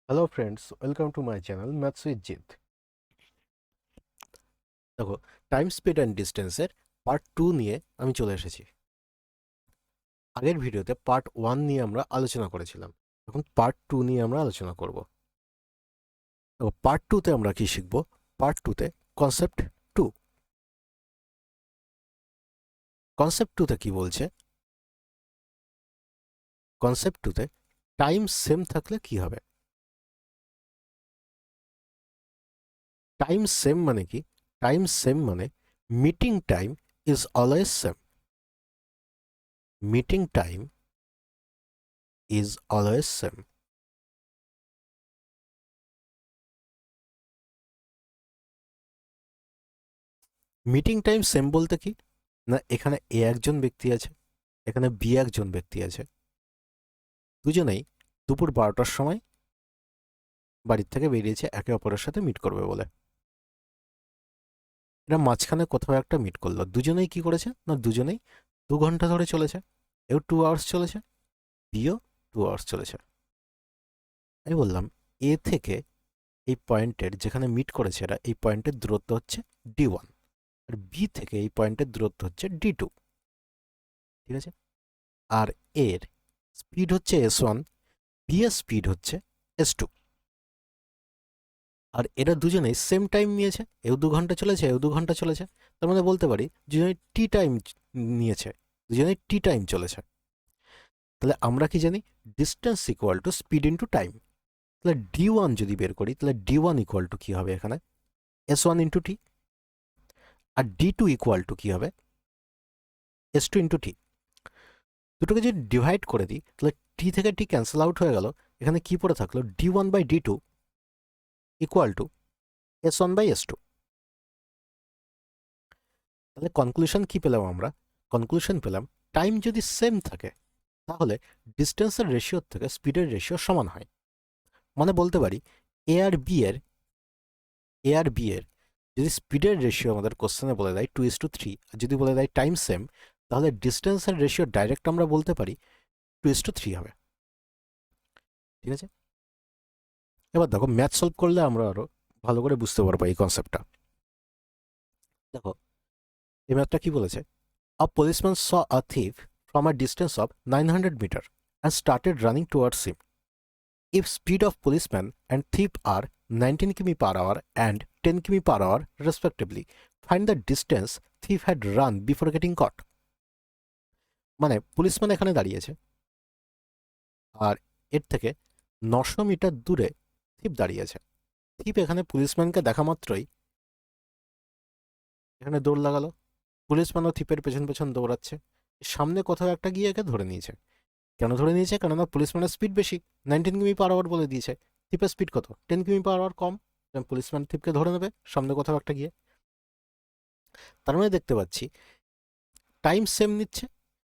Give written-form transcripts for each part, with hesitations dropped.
Hello friends, welcome to my channel maths with Jeet. দেখো, time speed and ডিস্টেন্সের part 2 নিয়ে আমি চলে এসেছি। আগের ভিডিওতে পার্ট 1 নিয়ে আমরা আলোচনা করেছিলাম। এখন পার্ট 2 নিয়ে আমরা আলোচনা করব। দেখো, পার্ট 2 তে আমরা কি শিখব? পার্ট 2 তে কনসেপ্ট 2। কনসেপ্ট 2 তে কি বলছে? কনসেপ্ট 2 তে টাইম সেম থাকলে কি হবে? টাইম সেম মানে কি? টাইম সেম মানে meeting time is always same. Meeting time is always same. Meeting time same বলতে কি না, এখানে এ একজন ব্যক্তি আছে, এখানে বি একজন ব্যক্তি আছে। দুজনেই দুপুর 12টার সময় বাড়ির থেকে বেরিয়েছে একে অপরের সাথে মিট করবে বলে। এরা মাঝখানে কোথাও একটা মিট করলো। দুজনেই কি করেছে না, দুজনেই 2 ঘন্টা ধরে চলেছে। এও 2 আওয়ার্স চলেছে, বিও 2 আওয়ার্স চলেছে। আমি বললাম এ থেকে এই পয়েন্টের যেখানে মিট করেছে এরা, এই পয়েন্টের দূরত্ব হচ্ছে D1, আর বি থেকে এই পয়েন্টের দূরত্ব হচ্ছে D2। ঠিক আছে? আর এর স্পিড হচ্ছে S1, বি এর স্পিড হচ্ছে S2। আর এরা দুজনেই সেম টাইম নিয়েছে, এও 2 ঘন্টা চলেছে, এও 2 ঘন্টা চলেছে। তার মানে বলতে পারি দুজনেই টি টাইম নিয়েছে, দুজনেই টি টাইম চলেছে। তাহলে আমরা কি জানি? Distance equal to speed into time. তাহলে D1 যদি বের করি, তাহলে D1 ইকুয়াল টু কি হবে এখানে? S1 into T. আর D2 ইকুয়াল টু কি হবে? S2 into T. দুটোকে যদি ডিভাইড করে দিই, তাহলে টি থেকে টি ক্যান্সেল আউট হয়ে গেল। এখানে কি পড়ে থাকলো? D1/D2 equal to S1/S2। তাহলে কনক্লুশন কি পেলাম আমরা? কনক্লুশন পেলাম টাইম যদি সেম থাকে তাহলে ডিস্টেন্সের রেশিওর থেকে স্পিডের রেশিও সমান হয়। মানে বলতে পারি এ আর বি এর যদি স্পিডের রেশিও আমাদের কোশ্চেনে বলে দেয় 2:3, আর যদি বলে দেয় টাইম সেম, তাহলে ডিস্টেন্সের রেশিও ডাইরেক্ট আমরা বলতে পারি 2:3 হবে। ঠিক আছে? এবার দেখো, ম্যাথ সলভ করলে আমরা আরো ভালো করে বুঝতে পারবো এই কনসেপ্টটা। দেখো, এই ম্যাথটা কি বলেছে? A policeman saw a thief from a distance of 900 meters and started running towards him. If speed of policeman and thief are 19 km per hour and 10 km per hour respectively, find the distance thief had run before getting caught. মানে policeman এখানে দাঁড়িয়েছে, আর এর থেকে 900 metre দূরে থিপ দাঁড়িয়েছে। থিপ এখানে পুলিশম্যানকে দেখা মাত্রই এখানে দৌড় লাগালো। পুলিশম্যানও থিপের পেছন পেছন দৌড়াচ্ছে। সামনে কোথাও একটা গিয়ে একে ধরে নিয়েছে। কেন ধরে নিয়েছে? কেননা পুলিশম্যানের স্পিড বেশি, 19 কিমি পার আওয়ার বলে দিয়েছে। থিপের স্পিড কত? 10 কিমি পার আওয়ার কম। পুলিশম্যান থিপকে ধরে নেবে সামনে কোথাও একটা গিয়ে। তার মানে দেখতে পাচ্ছি টাইম সেম নিচ্ছে।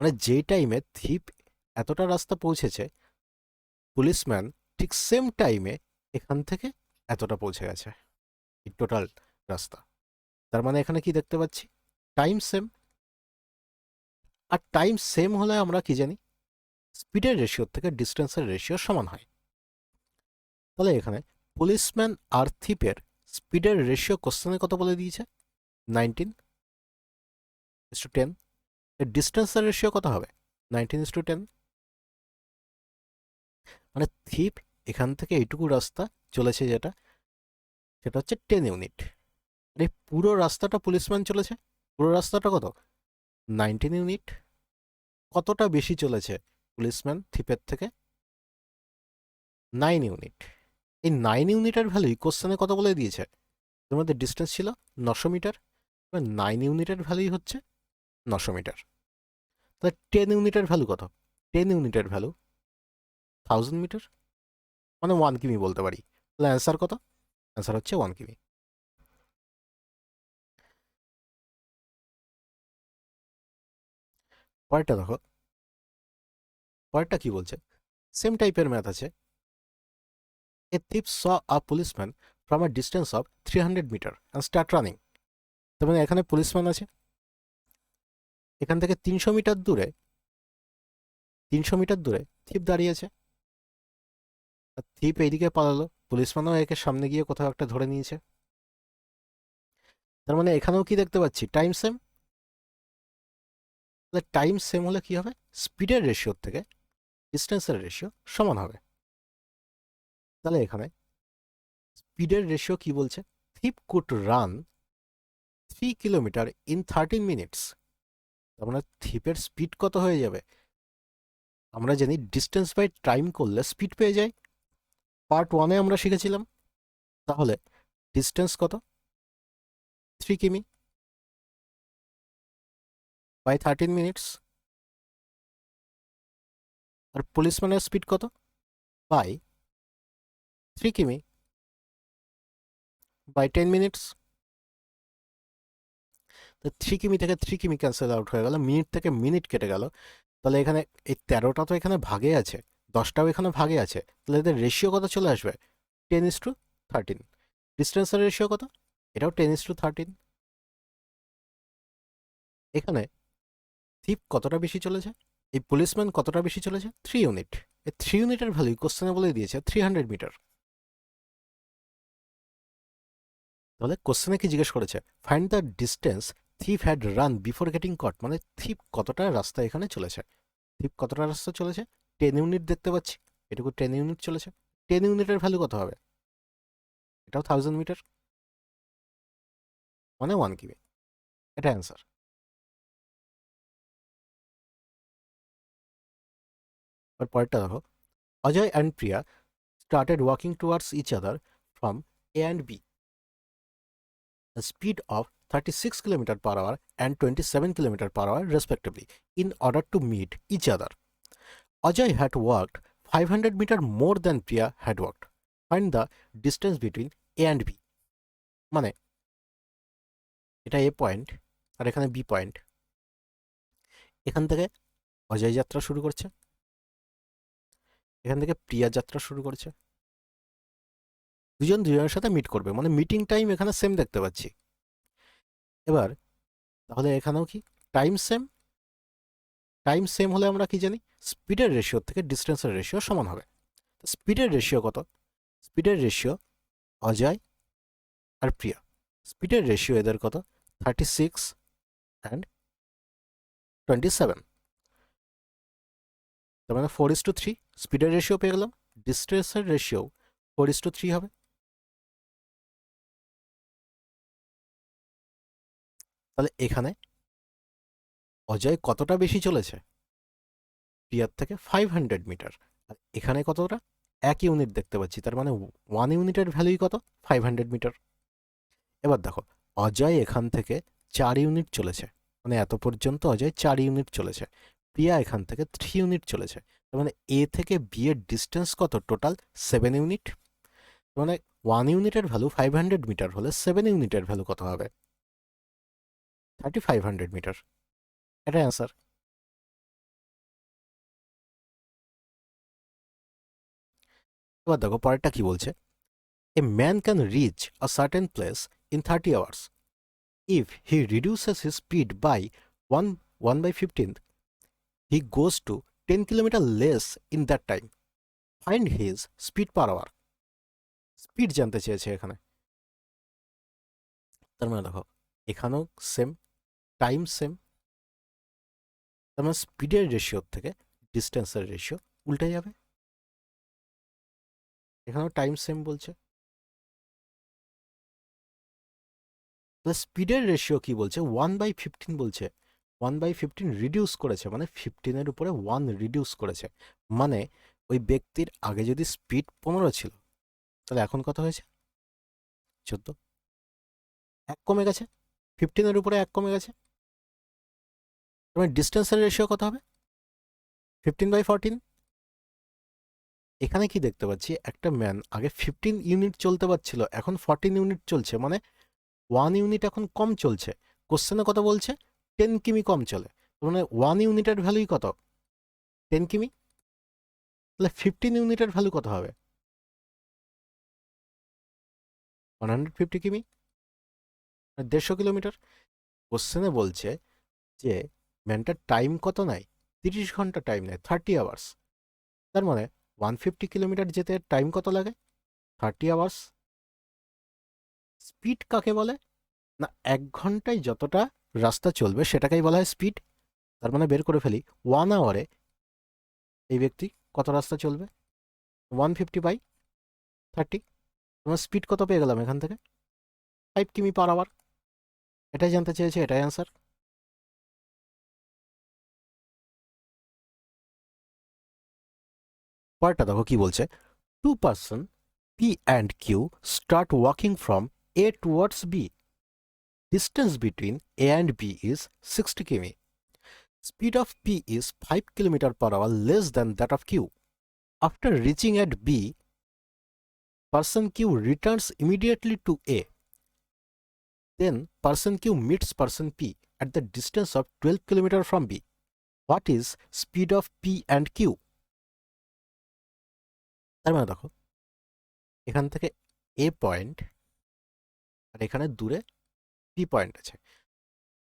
মানে যেই টাইমে থিপ এতটা রাস্তা পৌঁছেছে, পুলিশম্যান ঠিক সেম টাইমে এখান থেকে এতটা পৌঁছে গেছে, এই টোটাল রাস্তা। তার মানে এখানে কি দেখতে পাচ্ছি? Time same. আর টাইম সেম হলে আমরা কি জানি? স্পিডের রেশিওর থেকে ডিস্টেন্সের রেশিও সমান হয়। তাহলে এখানে পুলিশম্যান আর থিপের স্পিডের রেশিও কোশ্চেনে কত বলে দিয়েছে? 19:10। এর ডিস্টেন্সের রেশিও কত হবে? 19:10। মানে থিপ এখান থেকে এইটুকু রাস্তা চলেছে, যেটা সেটা হচ্ছে 10 ইউনিট। আর এই পুরো রাস্তাটা পুলিশম্যান চলেছে, পুরো রাস্তাটা কত? 19 ইউনিট। কতটা বেশি চলেছে পুলিশম্যান থিপের থেকে? 9 ইউনিট। এই 9 ইউনিটের ভ্যালুই কোশ্চেনে কত বলে দিয়েছে? তোমাদের ডিস্টেন্স ছিল 900 মিটার, 9 ইউনিটের ভ্যালুই হচ্ছে 900 মিটার। তাহলে 10 ইউনিটের ভ্যালু কত? 10 ইউনিটের ভ্যালু 1000 মিটার, মানে 1 কিমি বলতে পারি। তাহলে অ্যান্সার কত? অ্যান্সার হচ্ছে 1 কিমি। পরেরটা দেখো, পরেরটা কি বলছে? সেম টাইপের ম্যাথ আছে। A thief saw a policeman from a distance of 300 metre and start running. তার মানে এখানে পুলিশম্যান আছে, এখান থেকে 300 মিটার দূরে থিপ দাঁড়িয়েছে। থিপ এইদিকে পালালো, পুলিশম্যানও একে সামনে গিয়ে কোথাও একটা ধরে নিয়েছে। তার মানে এখানেও কি দেখতে পাচ্ছি, টাইম সেম। তাহলে টাইম সেম হলে কি হবে, স্পিডের রেশিওর থেকে ডিস্টেন্সের রেশিও সমান হবে। তাহলে এখানে স্পিডের রেশিও কি বলছে, থিপ could run 3 kilometre in 13 minutes. তার মানে থিপের স্পিড কত হয়ে যাবে, আমরা জানি ডিস্টেন্স বাই টাইম করলে স্পিড পেয়ে যাই, পার্ট 1-এ আমরা শিখেছিলাম। তাহলে ডিস্টেন্স কত, 3 কিমি বাই 13 মিনিটস, আর পুলিশম্যানের স্পিড কত, বাই 3 কিমি বাই 10 মিনিটস। তো 3 কিমি থেকে 3 কিমি ক্যান্সেল আউট হয়ে গেল, মিনিট থেকে মিনিট কেটে গেল। তাহলে এখানে এই 13টা তো এখানে ভাগে আছে, 10টাও এখানে ভাগে আছে, তাহলে এদের রেশিও কত চলে আসবে, 10:13। ডিস্টেন্সের রেশিও কত, এটাও 10:13। এখানে থিপ কতটা বেশি চলেছে, এই পুলিশম্যান কতটা বেশি চলেছে, 3 ইউনিট। এই 3 ইউনিটের ভ্যালু কোশ্চেনে বলে দিয়েছে 300 মিটার। তাহলে কোশ্চেনে কি জিজ্ঞেস করেছে, find the distance thief had run before getting caught, মানে থিপ কতটা রাস্তা এখানে চলেছে। থিপ কতটা রাস্তা চলেছে, 10 ইউনিট দেখতে পাচ্ছি, এটুকু 10 ইউনিট চলেছে। 10 ইউনিটের ভ্যালু কত হবে, এটাও 1000 মিটার, মানে 1 কিমি। এটা অ্যান্সার। আর পরেরটা দেখো, Ajay and Priya started walking towards each other from A and B, a speed of 36 km per hour and 27 km per hour respectively, in order to meet each other. Ajay had walked 500 meters more than Priya had walked. Find the distance between A and B. মানে এটা A point আর এখানে B point. এখান থেকে অজয় যাত্রা শুরু করছে, এখান থেকে প্রিয়া যাত্রা শুরু করছে, দুজন দুজনের সাথে মিট করবে, মানে মিটিং টাইম এখানে সেম দেখতে পাচ্ছি। এবার তাহলে এখানেও কি টাইম সেম, টাইম সেম হলে আমরা কি জানি, স্পিডের রেশিও থেকে ডিস্টেন্সের রেশিও সমান হবে। স্পিডের রেশিও কত, স্পিডের রেশিও অজয় আর প্রিয়া, স্পিডের রেশিও এদের কত, 36 অ্যান্ড 27। তার মানে 4:3 স্পিডের রেশিও পেয়ে গেলাম, ডিস্টেন্সের রেশিও 4:3 হবে। তাহলে এখানে অজয় কতটা বেশি চলেছে, প্রিয়ার থেকে 500 মিটার, আর এখানে কতটা, 1 ইউনিট দেখতে পাচ্ছি, তার মানে 1 ইউনিটের ভ্যালুই কত, 500 মিটার। এবার দেখো, অজয় এখান থেকে 4 ইউনিট চলেছে, মানে এত পর্যন্ত অজয় 4 ইউনিট চলেছে, প্রিয়া এখান থেকে 3 ইউনিট চলেছে। তার মানে এ থেকে বি এর ডিস্টেন্স কত, টোটাল 7 ইউনিট। মানে 1 ইউনিটের ভ্যালু 500 মিটার হলে 7 ইউনিটের ভ্যালু কত হবে, 3500 মিটার। এটা অ্যান্সার। এবার দেখো পরেরটা কি বলছে, a man can reach a certain place in 30 hours if he reduces his speed by 1/15, he goes to 10 kilometer less in that time. Find his speed per hour. Speed জানতে চেয়েছে এখানে। তার মানে দেখো এখানেও সেম, টাইম সেম, তার মানে স্পিডের রেশিওর থেকে ডিস্টেন্সের রেশিও উল্টে যাবে। এখানেও টাইম সেম বলছে, তাহলে স্পিডের রেশিও কি বলছে, 1/15 বলছে, 1/15 রিডিউস করেছে, মানে 15-এর উপরে 1 রিডিউস করেছে, মানে ওই ব্যক্তির আগে যদি স্পিড 15 ছিল, তাহলে এখন কত হয়েছে, 14, 1 কমে গেছে, 15-এর উপরে 1 কমে গেছে। মানে ডিস্টেন্সের রেশিও কত হবে, 15/14। এখানে কি দেখতে পাচ্ছি, একটা ম্যান আগে 15 ইউনিট চলতে পারছিল, এখন 14 ইউনিট চলছে, মানে 1 ইউনিট এখন কম চলছে। কোশ্চেনে কত বলছে, 10 কিমি কম চলে, মানে 1 ইউনিটের ভ্যালুই কত, 10 কিমি। তাহলে 15 ইউনিটের ভ্যালু কত হবে, 150 কিমি, 150 কিলোমিটার। কোশ্চেনে বলছে যে ম্যানটার টাইম কত নেয়, 30 ঘন্টা টাইম নেয়, 30 আওয়ার্স। তার মানে 150 কিলোমিটার যেতে টাইম কত লাগে? 30 আওয়ার্স। স্পিড কাকে বলে? না, 1 ঘন্টায় যতটা রাস্তা চলবে সেটাকেই বলা হয় স্পিড। তার মানে বের করে ফেলি, 1 আওয়ারে এই ব্যক্তি কত রাস্তা চলবে? 150/30। তোমার স্পিড কত পেয়ে গেলাম এখান থেকে? 5 কিমি পার আওয়ার। এটাই জানতে চেয়েছে, এটাই অ্যান্সার। পরেরটা দেখো কি বলছে। To person P and Q start walking from A towards B. Distance between A and B is 60 km. Speed of P is 5 km per hour less than that of Q. After reaching at B, person Q returns immediately to A. Then person Q meets person P at the distance of 12 km from B. What is speed of P and Q? তার মানে দেখো, এখান থেকে A point আর এখানে দূরে B point আছে।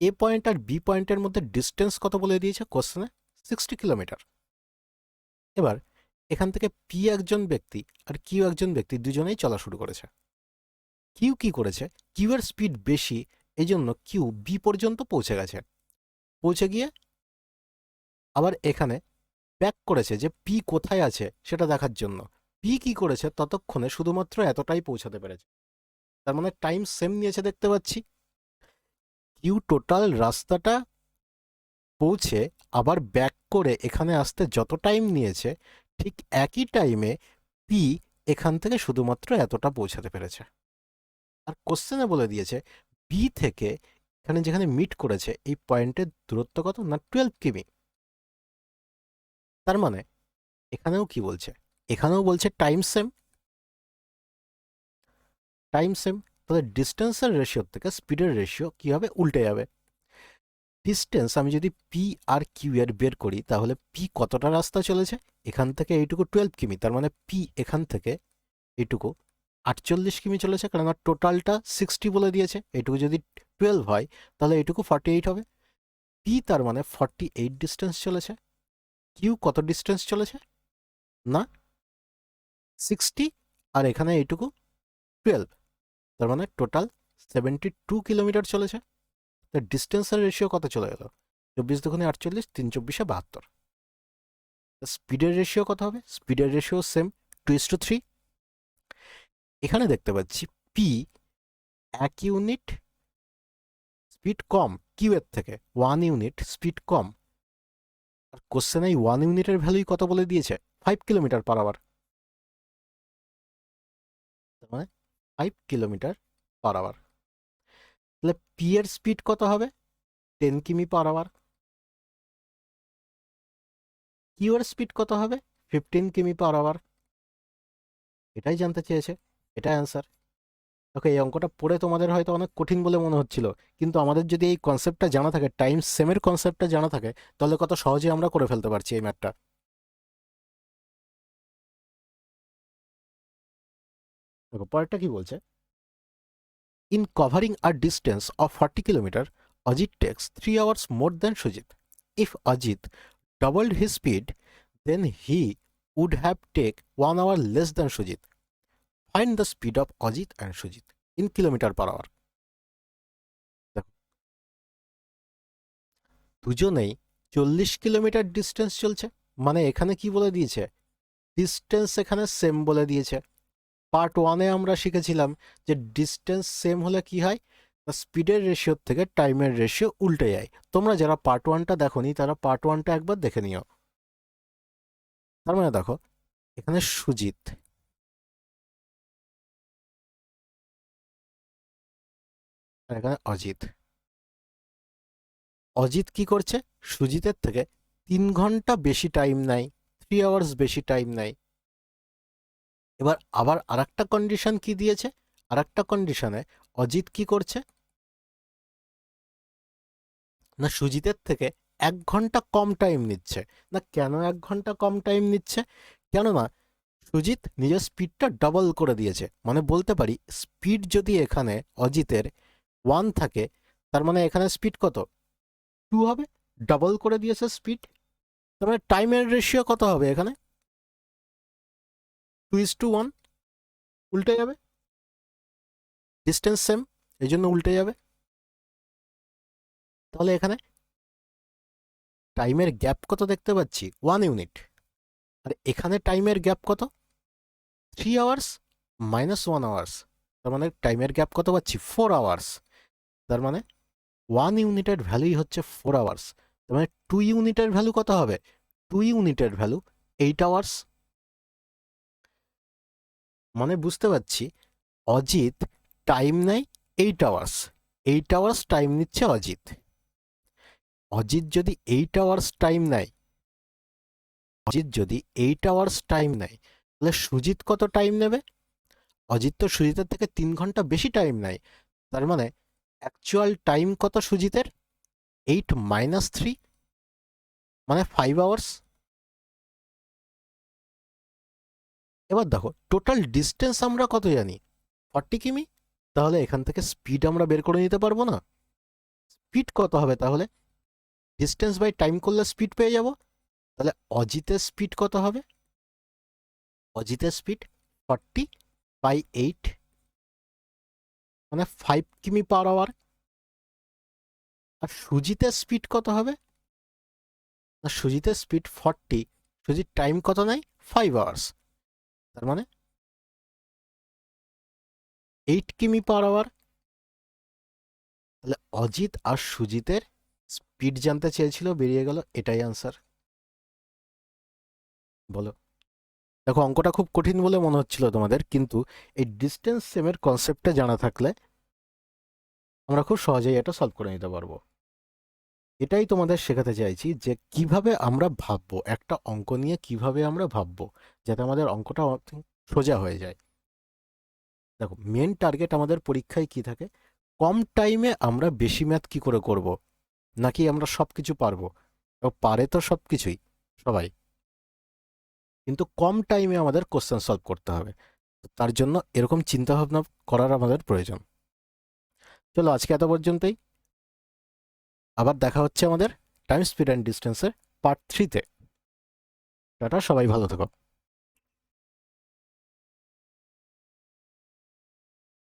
এ point আর B পয়েন্টের মধ্যে ডিস্টেন্স কত বলে দিয়েছে কোশ্চেনে? 60 কিলোমিটার। এবার এখান থেকে পি একজন ব্যক্তি আর কিউ একজন ব্যক্তি দুজনেই চলা শুরু করেছে। কিউ কি করেছে? কিউ এর স্পিড বেশি, এই জন্য কিউ বি পর্যন্ত পৌঁছে গেছে। পৌঁছে গিয়ে আবার এখানে ব্যাক করেছে যে পি কোথায় আছে সেটা দেখার জন্য। পি কি করেছে? ততক্ষণে শুধুমাত্র এতটাই পৌঁছাতে পেরেছে। তার মানে টাইম সেম নিয়েছে দেখতে পাচ্ছি। কিউ টোটাল রাস্তাটা পৌঁছে আবার ব্যাক করে এখানে আসতে যত টাইম নিয়েছে, ঠিক একই টাইমে পি এখান থেকে শুধুমাত্র এতটা পৌঁছাতে পেরেছে। আর কোশ্চেনে বলে দিয়েছে বি থেকে এখানে যেখানে মিট করেছে এই পয়েন্টের দূরত্ব কত? না 12 কিমি। তার মানে এখানেও কি বলছে? এখানেও বলছে টাইম সেম। টাইম সেম, তাহলে ডিস্টেন্সের রেশিওর থেকে স্পিডের রেশিও কি হবে? উল্টে যাবে। ডিস্টেন্স আমি যদি পি আর কিউ এর বের করি তাহলে পি কতটা রাস্তা চলেছে? এখান থেকে এইটুকু 12 কিমি, তার মানে পি এখান থেকে এইটুকু 48 কিমি চলেছে, কারণ আমার টোটালটা 60 বলে দিয়েছে। এইটুকু যদি 12 হয় তাহলে এইটুকু 48 হবে। পি তার মানে 48 ডিস্টেন্স চলেছে। কিউ কত ডিস্টেন্স চলেছে? না 60, আর এখানে এইটুকু 12, তার মানে টোটাল 72 কিলোমিটার চলেছে। তো ডিস্টেন্সের রেশিও কত চলে গেল? 24 দুগুণে 48, 3 চব্বিশে 72। স্পিডের রেশিও কত হবে? স্পিডের রেশিও সেম, 2:3। এখানে দেখতে পাচ্ছি পি 1 ইউনিট স্পিড কম কিউ এর থেকে, 1 ইউনিট স্পিড কম। আর কোশ্চেনে এই 1 ইউনিটের ভ্যালুই কত বলে দিয়েছে? 5 কিলোমিটার পার আওয়ার। তার মানে 5 কিলোমিটার পার আওয়ার। তাহলে পি এর স্পিড কত হবে? 10 কিমি পার আওয়ার। কিউ এর স্পিড কত হবে? 15 কিমি পার আওয়ার। এটাই জানতে চেয়েছে, এটা অ্যান্সার। ওকে, এই অঙ্কটা পড়ে তোমাদের হয়তো অনেক কঠিন বলে মনে হচ্ছিল, কিন্তু আমাদের যদি এই কনসেপ্টটা জানা থাকে, টাইম সেমের কনসেপ্টটা জানা থাকে, তাহলে কত সহজে আমরা করে ফেলতে পারছি এই ম্যাথটা। দেখো পরেরটা কি বলছে। In covering a distance of 40 kilometre Ajit takes 3 hours more than Sujit. If Ajit doubled his speed, then he would have take 1 hour less than Sujit. Find the speed of Ajit and Sujit in kilometer per hour. দেখো, দুজনেই 40 kilometre distance চলছে, মানে এখানে কি বলে দিয়েছে? Distance এখানে same বলে দিয়েছে। পার্ট 1-এ আমরা শিখেছিলাম যে ডিস্টেন্স সেম হলে কি হয়? স্পিডের রেশিওর থেকে টাইমের রেশিও উল্টে যায়। তোমরা যারা পার্ট 1টা দেখোনি তারা পার্ট 1টা একবার দেখে নিও। তার মানে দেখো, এখানে সুজিত আর এখানে অজিত। অজিত কি করছে? সুজিতের থেকে 3 ঘন্টা বেশি টাইম নেয়, 3 আওয়ার্স বেশি টাইম নেয়। এবার আবার আরেকটা কন্ডিশন কি দিয়েছে? আরেকটা কন্ডিশনে অজিত কি করছে? না সুজিতের থেকে 1 ঘন্টা কম টাইম নিচ্ছে। না কেন 1 ঘন্টা কম টাইম নিচ্ছে? কেননা সুজিত নিজের স্পিডটা ডাবল করে দিয়েছে। মানে বলতে পারি স্পিড যদি এখানে অজিতের 1 থাকে, তার মানে এখানে স্পিড কত? 2 হবে। ডাবল করে দিয়েছে স্পিড। তার মানে টাইমের রেশিও কত হবে এখানে? 2:1 উল্টে যাবে, ডিস্টেন্স সেম এই জন্য উল্টে যাবে। তাহলে এখানে টাইমের গ্যাপ কত দেখতে পাচ্ছি? 1 ইউনিট। আর এখানে টাইমের গ্যাপ কত? 3 আওয়ার্স মাইনাস 1 আওয়ার্স। তার মানে টাইমের গ্যাপ কত পাচ্ছি? 4 আওয়ার্স। তার মানে 1 ইউনিটের ভ্যালুই হচ্ছে 4 আওয়ার্স। তার মানে 2 ইউনিটের ভ্যালু কত হবে? 2 ইউনিটের ভ্যালু 8 আওয়ার্স। মানে বুঝতে পারছি অজিত টাইম নেয় 8 আওয়ার্স। 8 আওয়ার্স টাইম নিচ্ছে অজিত। অজিত যদি 8 আওয়ার্স টাইম নেয়, অজিত যদি 8 আওয়ার্স টাইম নেয়, তাহলে সুজিত কত টাইম নেবে? অজিত তো সুজিতের থেকে 3 ঘন্টা বেশি টাইম নেয়। তার মানে অ্যাকচুয়াল টাইম কত সুজিতের? 8 মাইনাস 3 মানে 5 আওয়ার্স। এবার দেখো টোটাল ডিস্টেন্স আমরা কত জানি? 40 কিমি। তাহলে এখান থেকে স্পিড আমরা বের করে নিতে পারবো না? স্পিড কত হবে তাহলে? ডিস্টেন্স বাই টাইম করলে স্পিড পেয়ে যাব। তাহলে অজিতের স্পিড কত হবে? অজিতের স্পিড 40/8 মানে 5 কিমি পার আওয়ার। আর সুজিতের স্পিড কত হবে? না, সুজিতের স্পিড 40, সুজিত টাইম কত নেয়? 5 আওয়ার্স। তার মানে 8 কিমি পার আওয়ার। তাহলে অজিত আর সুজিতের স্পিড জানতে চেয়েছিল, বেরিয়ে গেল এটাই আনসার। বলো। দেখো অঙ্কটা খুব কঠিন বলে মনে হচ্ছিল তোমাদের, কিন্তু এই ডিস্টেন্স সেমের কনসেপ্টটা জানা থাকলে আমরা খুব সহজেই এটা সলভ করে নিতে পারবো। এটাই তোমাদের শেখাতে চাইছি যে কিভাবে আমরা ভাববো, একটা অঙ্ক নিয়ে কিভাবে আমরা ভাববো যাতে আমাদের অঙ্কটা সোজা হয়ে যায়। দেখো মেন টার্গেট আমাদের পরীক্ষায় কি থাকে? কম টাইমে আমরা বেশি ম্যাথ কি করে করব, নাকি আমরা সব কিছু পারবো? পারে তো সব কিছুই সবাই, কিন্তু কম টাইমে আমাদের কোশ্চেন সলভ করতে হবে। তার জন্য এরকম চিন্তাভাবনা করার আমাদের প্রয়োজন। চলো আজকে এত পর্যন্তই। আবার দেখা হচ্ছে আমাদের টাইম, স্পিড অ্যান্ড ডিস্টেন্সের পার্ট 3-তে। টাটা, সবাই ভালো থেকো।